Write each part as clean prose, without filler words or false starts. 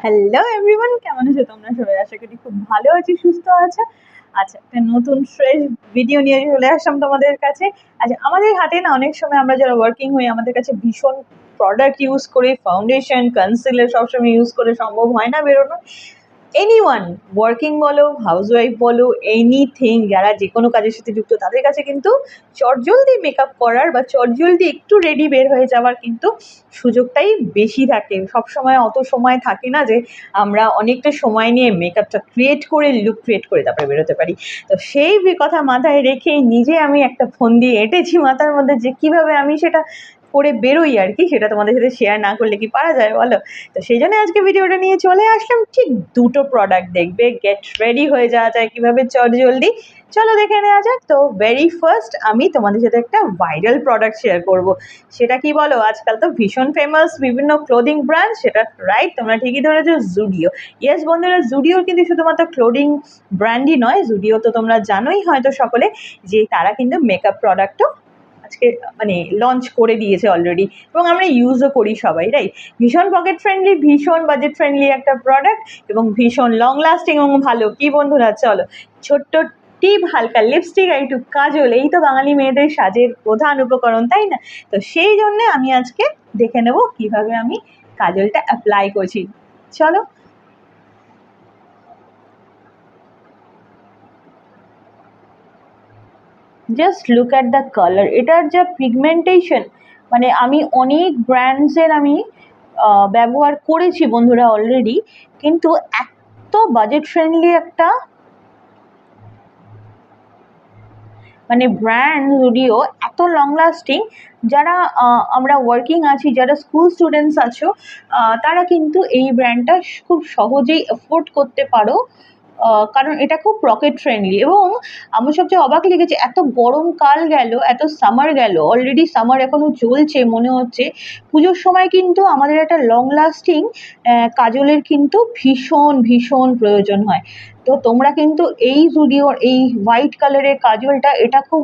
Hello everyone, কেমন আছো তোমরা সবাই? আশা করি খুব ভালো আছি, সুস্থ আছো। আচ্ছা, একটা নতুন ফ্রেশ ভিডিও নিয়ে চলে আসলাম তোমাদের কাছে। আচ্ছা, আমাদের হাতে না অনেক সময় আমরা যারা ওয়ার্কিং হই আমাদের কাছে ভীষণ প্রোডাক্ট ইউজ করে, ফাউন্ডেশন, কনসিলার সবসময় ইউজ করে সম্ভব হয় না বেরোনো। এনিওয়ান, ওয়ার্কিং বলো, হাউসওয়াইফ বলো, এনিথিং, যারা যে কোনো কাজের সাথে যুক্ত তাদের কাছে কিন্তু চটজলদি মেকআপ করার বা চটজলদি একটু রেডি বের হয়ে যাওয়ার কিন্তু সুযোগটাই বেশি থাকে। সব সময় অত সময় থাকে না যে আমরা অনেকটা সময় নিয়ে মেকআপটা ক্রিয়েট করে, লুক ক্রিয়েট করে তারপরে বেরোতে পারি। তো সেই কথা মাথায় রেখে নিজে আমি একটা ফোন দিয়ে এঁটেছি মাথার মধ্যে যে কীভাবে আমি সেটা করে বেরোই আর কি, সেটা তোমাদের সাথে শেয়ার না করলে কি পারা যায় বলো? তো সেই জন্য আজকে ভিডিওটা নিয়ে চলে আসলাম। ঠিক দুটো প্রোডাক্ট দেখবে, গেট রেডি হয়ে যাওয়া যায় কীভাবে চটজলদি। চলো দেখে নেওয়া যাক। তো ভেরি ফার্স্ট আমি তোমাদের সাথে একটা ভাইরাল প্রোডাক্ট শেয়ার করব। সেটা কি বলো? আজকাল তো ভীষণ ফেমাস বিভিন্ন ক্লোদিং ব্র্যান্ড, সেটা রাইট, তোমরা ঠিকই ধরেছো, জুডিও। ইয়েস বন্ধুরা, জুডিওর কিন্তু শুধুমাত্র ক্লোদিং ব্র্যান্ডই নয়, জুডিও তো তোমরা জানোই হয়তো সকলে যে তারা কিন্তু মেকআপ প্রোডাক্টও আজকে মানে লঞ্চ করে দিয়েছে অলরেডি, এবং আমরা ইউজও করি সবাই, রাইট? ভীষণ পকেট ফ্রেন্ডলি, ভীষণ বাজেট ফ্রেন্ডলি একটা প্রোডাক্ট, এবং ভীষণ লং লাস্টিং এবং ভালো। কি বন্ধুরা, চলো ছোট্ট টিপ, হালকা লিপস্টিক আর একটু কাজল, এই তো বাঙালি মেয়েদের সাজের প্রধান উপকরণ, তাই না? তো সেই জন্যে আমি আজকে দেখে নেব কিভাবে আমি কাজলটা অ্যাপ্লাই করছি। চলো। Just look at the colour, এটার যা পিগমেন্টেশন, মানে আমি অনেক ব্র্যান্ডসের আমি ব্যবহার করেছি বন্ধুরা অলরেডি, কিন্তু এত বাজেট ফ্রেন্ডলি একটা মানে ব্র্যান্ড জুডিও, এত লং লাস্টিং, যারা আমরা ওয়ার্কিং আছি, যারা স্কুল স্টুডেন্টস আছো, তারা কিন্তু এই ব্র্যান্ডটা খুব সহজেই অ্যাফোর্ড করতে পারো, কারণ এটা খুব পকেট ফ্রেন্ডলি। এবং আমার সবচেয়ে অবাক লেগেছে, এত গরমকাল গেল, এত সামার গেল, অলরেডি সামার এখনও চলছে মনে হচ্ছে, পুজোর সময় কিন্তু আমাদের একটা লং লাস্টিং কাজলের কিন্তু ভীষণ ভীষণ প্রয়োজন হয়। তো তোমরা কিন্তু এই জুডিওর এই হোয়াইট কালারের কাজলটা, এটা খুব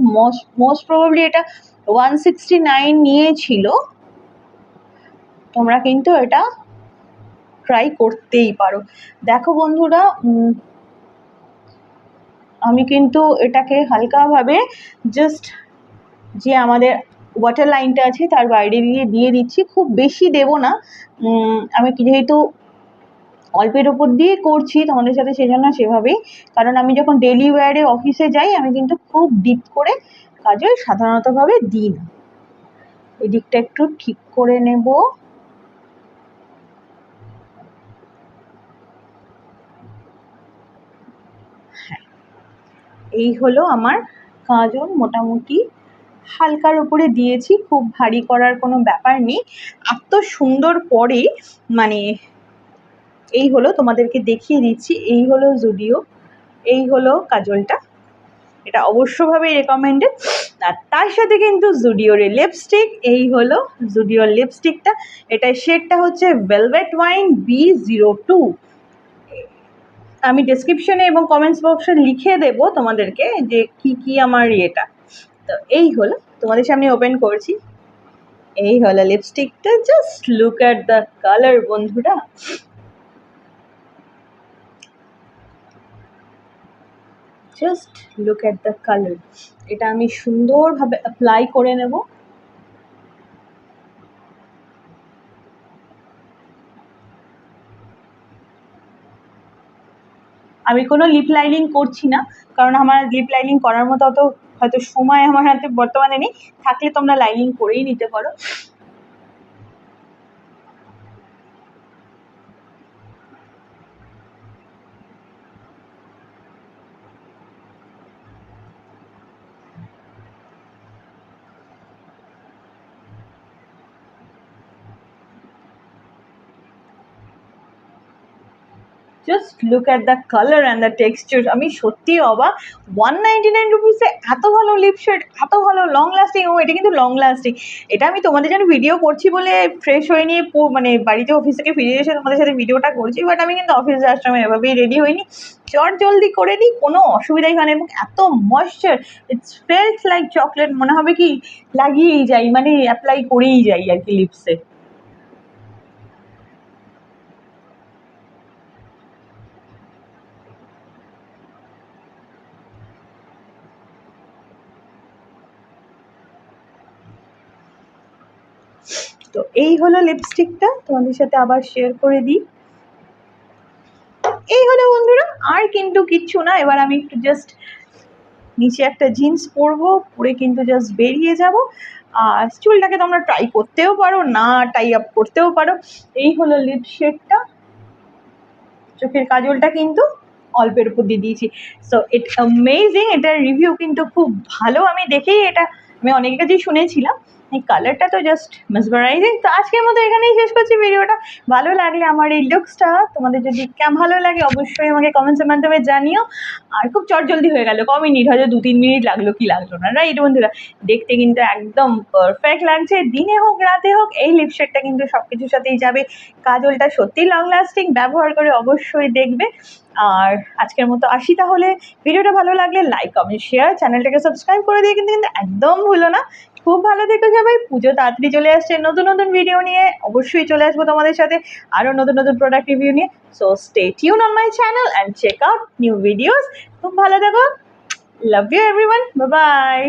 মোস্ট প্রবাবলি এটা 169 নিয়েছিল। তোমরা কিন্তু এটা ট্রাই করতেই পারো। দেখো বন্ধুরা, আমি কিন্তু এটাকে হালকাভাবে জাস্ট যে আমাদের ওয়াটার লাইনটা আছে তার বাইরে দিয়ে দিচ্ছি, খুব বেশি দেব না। আমি যেহেতু অল্পের ওপর দিয়ে করছি তোমাদের সাথে, সেজন্য সেভাবেই, কারণ আমি যখন ডেলি ওয়্যারে অফিসে যাই আমি কিন্তু খুব ডিপ করে কাজল সাধারণতভাবে দিই না। এদিকটা একটু ঠিক করে নেব। হ্যাঁ, এই হলো আমার কাজল, মোটামুটি হালকার উপরে দিয়েছি, খুব ভারী করার কোনো ব্যাপার নেই। এত সুন্দর পরে, মানে এই হলো, তোমাদেরকে দেখিয়ে দিচ্ছি, এই হলো জুডিও, এই হলো কাজলটা, এটা অবশ্যভাবেই রেকমেন্ডেড। আর তার সাথে কিন্তু জুডিওর লিপস্টিক, এই হলো জুডিওর লিপস্টিকটা, এটার শেডটা হচ্ছে ভেলভেট ওয়াইন B02। আমি ডেসক্রিপশনে এবং কমেন্টস বক্সে লিখে দেব তোমাদেরকে যে কি আমার ইয়েটা। তো এই হলো, তোমাদের সামনে ওপেন করছি, এই হলো লিপস্টিকটা। Just look at the colour বন্ধুরা, just look at the colour. এটা আমি সুন্দরভাবে অ্যাপ্লাই করে নেব। আমি কোনো লিপ লাইনিং করছি না, কারণ আমার লিপ লাইনিং করার মতো অত হয়তো সময় আমার হাতে বর্তমানে নেই। থাকলে তোমরা লাইনিং করেই নিতে পারো। Just look at the colour and the texture. আমি সত্যি অবাক, 199 রুপিসে এত ভালো লিপ শেড, এত ভালো লং লাস্টিং। ও এটা কিন্তু লং লাস্টিং। এটা আমি তোমাদের জন্য ভিডিও করছি বলে ফ্রেশ হয়ে নিয়ে মানে বাড়িতে অফিস থেকে ফিরে এসে তোমাদের সাথে ভিডিওটা করছি, বাট আমি কিন্তু অফিস যাওয়ার সময় এভাবেই রেডি হইনি, চট জলদি করে নিই, কোনো অসুবিধাই হয় না। এবং এত moisture, it's feels like chocolate, মনে হবে কি লাগিয়েই যাই, মানে অ্যাপ্লাই করেই যাই আর কি লিপসে। তো এই হলো লিপস্টিকটা, তোমাদের সাথে আবার শেয়ার করে দিই। এই হলো বন্ধুরা, আর কিন্তু কিচ্ছু না। এবার আমি একটু জাস্ট নিচে একটা জিন্স পরবো, পরে কিন্তু জাস্ট বেরিয়ে যাব। আর চুলটাকে তোমরা ট্রাই করতেও পারো, না টাই আপ করতেও পারো। এই হলো লিপ শেডটা, চোখের কাজলটা কিন্তু অল্পের উপর দিয়ে দিয়েছি। সো ইট অ্যামেজিং, এটার রিভিউ কিন্তু খুব ভালো। আমি দেখেই এটা আমি অনেকের কাছেই শুনেছিলাম। এই কালারটা তো জাস্ট মেসমারাইজিং। তো আজকের মতো এখানেই শেষ করছি ভিডিওটা। ভালো লাগলে আমার এই লুকসটা তোমাদের যদি ভালো লাগে অবশ্যই আমাকে কমেন্টসের মাধ্যমে জানিও। আর খুব চটজলদি হয়ে গেল, ক মিনিট, হয়তো 2-3 মিনিট লাগলো, কি লাগলো না, রাইট বন্ধুরা? দেখতে কিন্তু একদম পারফেক্ট লাগছে, দিনে হোক রাতে হোক। এই লিপশেডটা কিন্তু সব কিছুর সাথেই যাবে। কাজলটা সত্যি লং লাস্টিং, ব্যবহার করে অবশ্যই দেখবে। আর আজকের মতো আসি তাহলে। ভিডিওটা ভালো লাগলে লাইক, কমেন্ট, শেয়ার, চ্যানেলটাকে সাবস্ক্রাইব করে দিয়ে কিন্তু একদম ভুলো না। খুব ভালো থেকো সবাই। পুজো তাড়াতাড়ি চলে আসছে, নতুন নতুন ভিডিও নিয়ে অবশ্যই চলে আসবো তোমাদের সাথে, আরও নতুন নতুন প্রোডাক্ট রিভিউ নিয়ে। So stay tuned on my channel and check out new videos. খুব ভালো থেকো। Love you everyone, bye by.